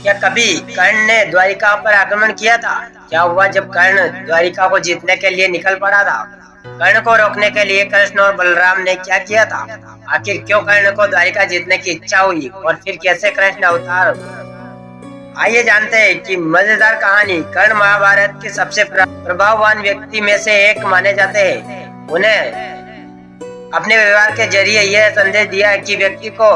क्या कभी कर्ण ने द्वारिका पर आक्रमण किया था? क्या हुआ जब कर्ण द्वारिका को जीतने के लिए निकल पड़ा था? कर्ण को रोकने के लिए कृष्ण और बलराम ने क्या किया था? आखिर क्यों कर्ण को द्वारिका जीतने की इच्छा हुई और फिर कैसे कृष्ण अवतार? आइए जानते हैं कि मजेदार कहानी। कर्ण महाभारत के सबसे प्रभाववान व्यक्ति में से एक माने जाते हैं। उन्हें अपने व्यवहार के जरिए यह संदेश दिया कि व्यक्ति को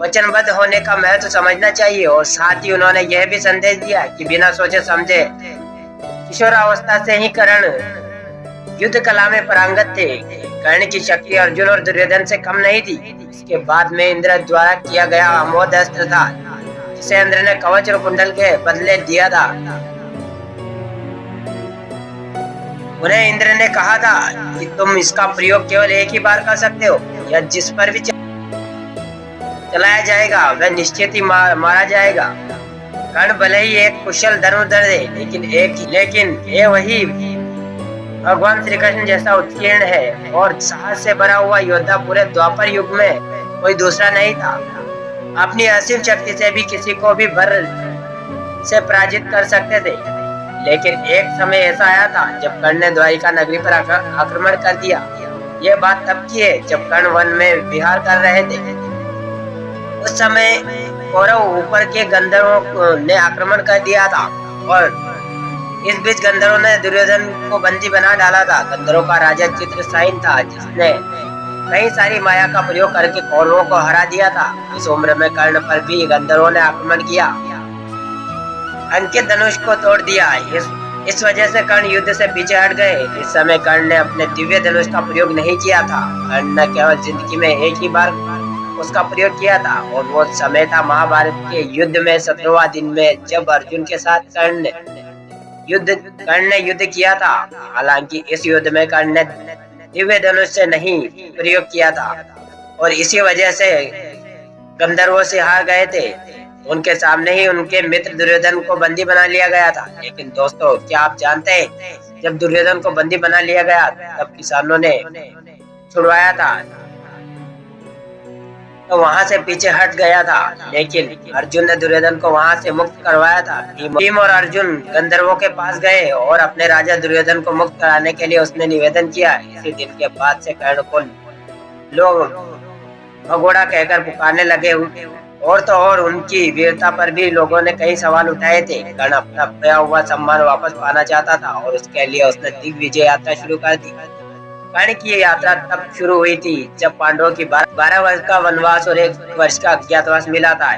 वचनबद्ध होने का महत्व समझना चाहिए और साथ ही उन्होंने यह भी संदेश दिया कि बिना सोचे समझे किशोरावस्था से ही कर्ण युद्ध कला में पारंगत थे। कर्ण की शक्ति अर्जुन और दुर्योधन से कम नहीं थी। इसके बाद में इंद्र द्वारा किया गया अमोघ अस्त्र था जिसे इंद्र ने कवच और कुंडल के बदले दिया था। उन्हें इंद्र ने कहा था कि तुम इसका प्रयोग केवल एक ही बार कर सकते हो। यह जिस पर भी चलाया जाएगा वह निश्चित ही मारा जाएगा। कर्ण भले ही एक कुशल धनुर्धर है, लेकिन ये वही भगवान श्री कृष्ण जैसा उत्कीर्ण है और साहस से भरा हुआ योद्धा पूरे द्वापर युग में कोई दूसरा नहीं था। अपनी असीम शक्ति से भी किसी को भी भर से पराजित कर सकते थे। लेकिन एक समय ऐसा आया था जब कर्ण ने द्वारिका नगरी पर आक्रमण कर दिया। यह बात तब की है जब कर्ण वन में विहार कर रहे थे। उस समय कौरव ऊपर के गंधर्वों ने आक्रमण कर दिया था और इस बीच गंधर्वों ने दुर्योधन को बंदी बना डाला था। गंधर्वों का राजा चित्रसेन था जिसने कई सारी माया का प्रयोग करके कौरवों को हरा दिया था। इस उम्र में कर्ण पर भी गंधर्वों ने आक्रमण किया, अंकित धनुष को तोड़ दिया। इस वजह से कर्ण युद्ध से पीछे हट गए। इस समय कर्ण ने अपने दिव्य धनुष का प्रयोग नहीं किया था। कर्ण ने केवल जिंदगी में एक ही बार उसका प्रयोग किया था और वो समय था महाभारत के युद्ध में 17वां दिन में, जब अर्जुन के साथ कर्ण ने युद्ध किया था। हालांकि इस युद्ध में कर्ण ने दिव्य धनुष से नहीं प्रयोग किया था और इसी वजह से गंधर्वों से हार गए थे। उनके सामने ही उनके मित्र दुर्योधन को बंदी बना लिया गया था। लेकिन दोस्तों, क्या आप जानते हैं जब दुर्योधन को बंदी बना लिया गया तब किसानों ने छुड़वाया था तो वहां से पीछे हट गया था, लेकिन अर्जुन ने दुर्योधन को वहां से मुक्त करवाया था। भीम और अर्जुन गंधर्वों के पास गए और अपने राजा दुर्योधन को मुक्त कराने के लिए उसने निवेदन किया। इसी दिन के बाद से कर्ण को लोग भगोड़ा कहकर पुकारने लगे और तो और उनकी वीरता पर भी लोगों ने कई सवाल उठाए थे। कर्ण अपना खोया हुआ सम्मान वापस पाना चाहता था और उसके लिए उसने दिग्विजय यात्रा शुरू कर दी। कर्ण की यात्रा तब शुरू हुई थी जब पांडवों की 12 वर्ष का वनवास और 1 वर्ष का अज्ञातवास मिला था।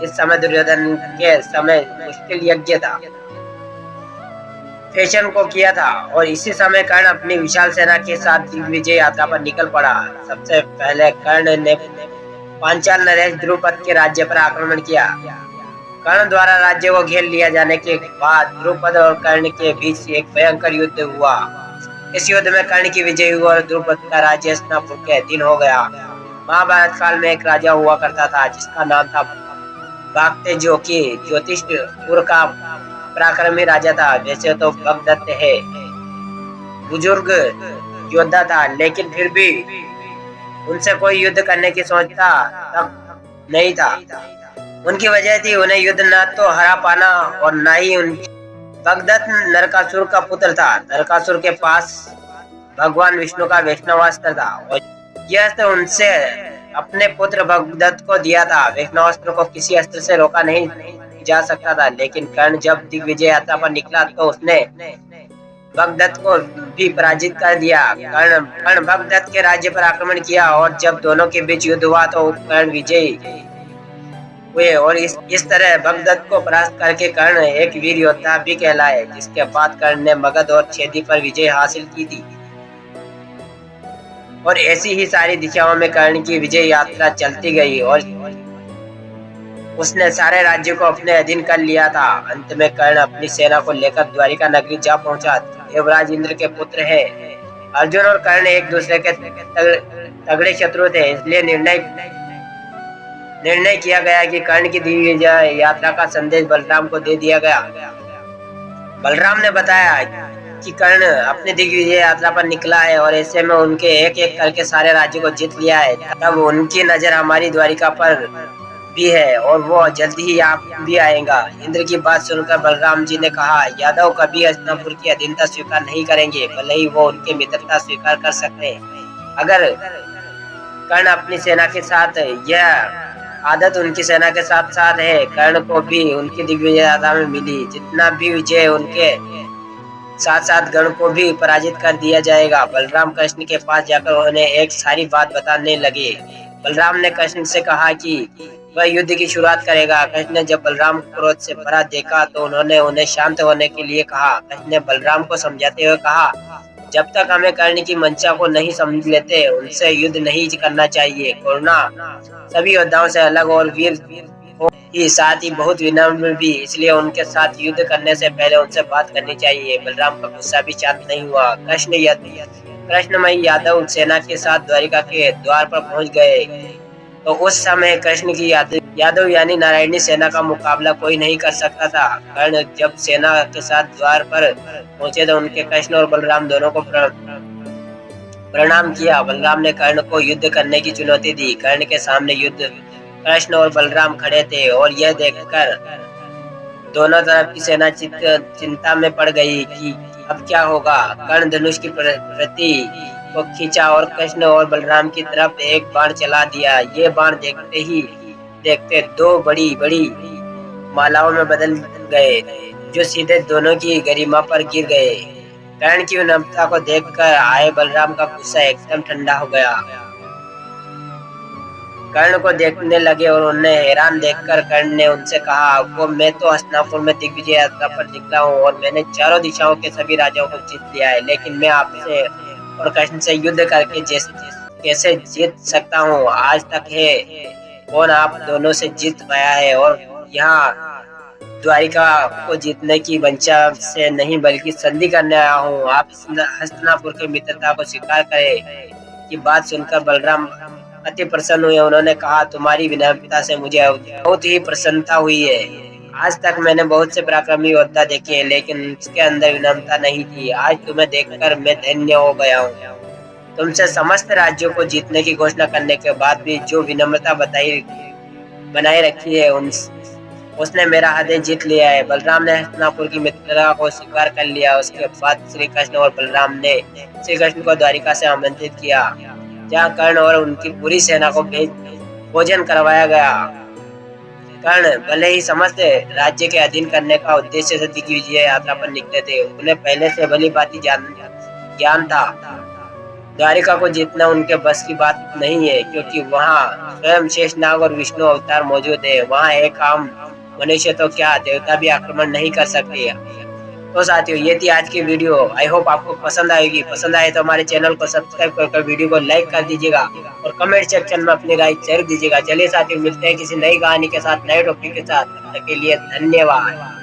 इस समय दुर्योधन के समय मुश्किल यज्ञ था, फैशन को किया था और इसी समय कर्ण अपनी विशाल सेना के साथ दिग्विजय यात्रा पर निकल पड़ा। सबसे पहले कर्ण ने पांचाल नरेश द्रुपद के राज्य पर आक्रमण किया। कर्ण द्वारा राज्य को घेर लिया जाने के बाद द्रुपद और कर्ण के बीच एक भयंकर युद्ध हुआ। इस युद्ध में कर्ण की विजय हुई और द्रुपद का राज्य हस्तिनापुर के अधीन हो गया। महाभारत काल में एक राजा हुआ करता था जिसका नाम था भागते, जो कि ज्योतिषपुर का पराक्रमी राजा था। वैसे तो भगदत्त है बुजुर्ग योद्धा था, लेकिन फिर भी उनसे कोई युद्ध करने की सोचता तक नहीं था। उनकी वजह थी उन्हें युद्ध न तो हरा पाना और न ही उनकी। भगदत्त नरकासुर का पुत्र था। नरकासुर के पास भगवान विष्णु का वैष्णवास्त्र था और यह अस्त्र उनसे अपने पुत्र भगदत्त को दिया था। वैष्णवास्त्र को किसी अस्त्र से रोका नहीं जा सकता था, लेकिन कर्ण जब दिग्विजय यात्रा पर निकला तो उसने भगदत्त को भी पराजित कर दिया। कर्ण भगदत्त के राज्य पर आक्रमण किया और जब दोनों के बीच युद्ध हुआ तो कर्ण विजयी हुए और इस तरह भगदत्त को परास्त करके कर्ण एक वीर योद्धा भी कहलाए। जिसके बाद कर्ण ने मगध और छेदी पर विजय हासिल की थी और ऐसी ही सारी दिशाओं में कर्ण की विजय यात्रा चलती गई और उसने सारे राज्य को अपने अधीन कर लिया था। अंत में कर्ण अपनी सेना को लेकर द्वारिका नगरी जा पहुंचा। देवराज इंद्र के पुत्र है। अर्जुन और कर्ण एक दूसरे के तगड़े शत्रु थे, इसलिए निर्णय किया गया कि कर्ण की दिग्विजय यात्रा का संदेश बलराम को दे दिया गया। बलराम ने बताया कि कर्ण अपनी दिग्विजय यात्रा पर निकला है और ऐसे में उनके एक एक करके सारे राज्य को जीत लिया है। तब उनकी नजर हमारी द्वारिका पर भी है और वो जल्दी ही आप भी आएगा। इंद्र की बात सुनकर बलराम जी ने कहा, यादव कभी हस्तिनापुर की अधीनता स्वीकार नहीं करेंगे, भले ही वो उनकी मित्रता स्वीकार कर सकते हैं। अगर कर्ण अपनी सेना के साथ, यह आदत उनकी सेना के साथ साथ है। कर्ण को भी उनकी दिग्विजयता में मिली। जितना भी विजय उनके साथ साथ गण को भी पराजित कर दिया जाएगा। बलराम कृष्ण के पास जाकर उन्हें एक सारी बात बताने लगे। बलराम ने कृष्ण से कहा कि वह युद्ध की शुरुआत करेगा। कृष्ण ने जब बलराम को क्रोध से भरा देखा तो उन्होंने उन्हें शांत होने के लिए कहा। कृष्ण ने बलराम को समझाते हुए कहा, जब तक हमें कर्ण की मंशा को नहीं समझ लेते उनसे युद्ध नहीं करना चाहिए। करुणा सभी योद्धाओं से अलग और वीर ही साथ ही बहुत विनम्र भी, इसलिए उनके साथ युद्ध करने से पहले उनसे बात करनी चाहिए। बलराम का गुस्सा भी शांत नहीं हुआ। कृष्णमय यादव सेना के साथ द्वारिका के द्वार पर पहुंच गए तो उस समय कृष्ण की यादव यानी नारायणी सेना का मुकाबला कोई नहीं कर सकता था। कर्ण जब सेना के साथ द्वार पर पहुंचे तो उनके कृष्ण और बलराम दोनों को प्रणाम किया। बलराम ने कर्ण को युद्ध करने की चुनौती दी। कर्ण के सामने युद्ध कृष्ण और बलराम खड़े थे और यह देखकर दोनों तरफ की सेना चिंता में पड़ गई कि अब क्या होगा। कर्ण धनुष की प्रति को खींचा और कृष्ण और बलराम की तरफ एक बाण चला दिया। ये बाण देखते दो बड़ी बड़ी मालाओं में बदल गए जो सीधे दोनों की गरिमा पर गिर गए। कर्ण की विनम्रता को देखकर आए बलराम का गुस्सा एकदम ठंडा हो गया। कर्ण को देखने लगे और उन्हें हैरान देखकर कर्ण ने उनसे कहा, वो मैं तो हस्तिनापुर में दिग्विजय यात्रा पर निकला हूँ और मैंने चारों दिशाओं के सभी राजाओं को जीत लिया है, लेकिन मैं आपसे और कृष्ण से युद्ध करके कैसे जीत सकता हूँ? आज तक है कौन आप दोनों से जीत पाया है? और यहाँ द्वारिका को जीतने की वंशा से नहीं बल्कि संधि करने आया हूँ। आप हस्तिनापुर की मित्रता को स्वीकार करें। की बात सुनकर बलराम अति प्रसन्न हुए। उन्होंने कहा, तुम्हारी विनम्रता से मुझे बहुत ही प्रसन्नता हुई है। आज तक मैंने बहुत से पराक्रमी योद्धा देखे हैं, लेकिन उसके अंदर विनम्रता नहीं थी। आज तुम्हें देखकर मैं धन्य हो गया हूँ। तुमसे समस्त राज्यों को जीतने की घोषणा करने के बाद भी जो विनम्रता बनाए रखी है उसने मेरा हृदय जीत लिया है। बलराम ने हस्तिनापुर की मित्रता को स्वीकार कर लिया। उसके बाद श्री कृष्ण और बलराम ने श्री कृष्ण को द्वारिका से आमंत्रित किया, जहाँ कर्ण और उनकी पूरी सेना को भोजन करवाया गया। कर्ण भले ही समस्त राज्य के अधीन करने का उद्देश्य से दिग्विजय यात्रा पर निकले थे, उन्हें पहले से भली भांति ज्ञान था। द्वारिका को जीतना उनके बस की बात नहीं है, क्योंकि वहाँ स्वयं शेषनाग और विष्णु अवतार मौजूद है। वहाँ एक आम मनुष्य तो क्या, देवता भी आक्रमण नहीं कर सकते। तो साथियों, ये थी आज की वीडियो। आई होप आपको पसंद आएगी। पसंद आए तो हमारे चैनल को सब्सक्राइब कर वीडियो को लाइक कर दीजिएगा और कमेंट सेक्शन में अपनी राय जरूर दीजिएगा। चलिए साथियों, मिलते हैं किसी नई कहानी के साथ, नए टॉपिक के साथ। तब तक के लिए धन्यवाद।